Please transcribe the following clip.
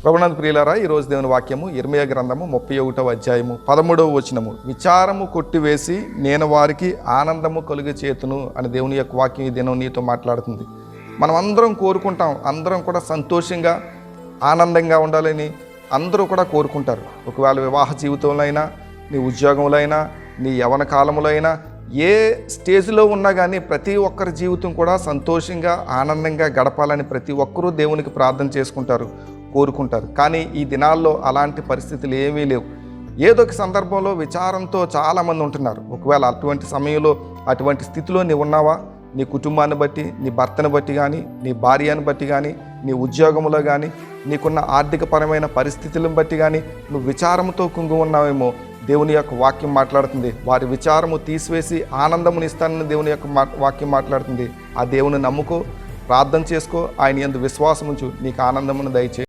ప్రభునందు ప్రియులారా, ఈరోజు దేవుని వాక్యము ఇర్మీయా గ్రంథము 31వ అధ్యాయము 13వ వచనము. విచారము కొట్టివేసి నేను వారికి ఆనందము కలుగ చేతును అని దేవుని యొక్క వాక్యం ఈ దినం నీతో మాట్లాడుతుంది. మనం అందరం కోరుకుంటాం, అందరం కూడా సంతోషంగా ఆనందంగా ఉండాలని అందరూ కూడా కోరుకుంటారు. ఒకవేళ వివాహ జీవితంలో అయినా, నీ ఉద్యోగంలో అయినా, నీ యవ్వన కాలంలో అయినా, ఏ స్టేజ్లో ఉన్నా కానీ ప్రతి ఒక్కరి జీవితం కూడా సంతోషంగా ఆనందంగా గడపాలని ప్రతి ఒక్కరూ దేవునికి ప్రార్థన చేసుకుంటారు, కోరుకుంటారు. కానీ ఈ దినాల్లో అలాంటి పరిస్థితులు ఏమీ లేవు. ఏదో ఒక సందర్భంలో విచారంతో చాలామంది ఉంటున్నారు. ఒకవేళ అటువంటి సమయంలో అటువంటి స్థితిలో నీవు ఉన్నావా? నీ కుటుంబాన్ని బట్టి, నీ భర్తను బట్టి కానీ, నీ భార్యను బట్టి కానీ, నీ ఉద్యోగంలో కానీ, నీకున్న ఆర్థికపరమైన పరిస్థితులను బట్టి కానీ నువ్వు విచారంతో కుంగి ఉన్నావేమో. దేవుని యొక్క వాక్యం మాట్లాడుతుంది, వారి విచారము తీసివేసి ఆనందమునిస్తానని దేవుని యొక్క వాక్యం మాట్లాడుతుంది. ఆ దేవుని నమ్ముకో, ప్రార్థన చేసుకో, ఆయన యందు విశ్వాసం ఉంచు, నీకు ఆనందమును దయచే.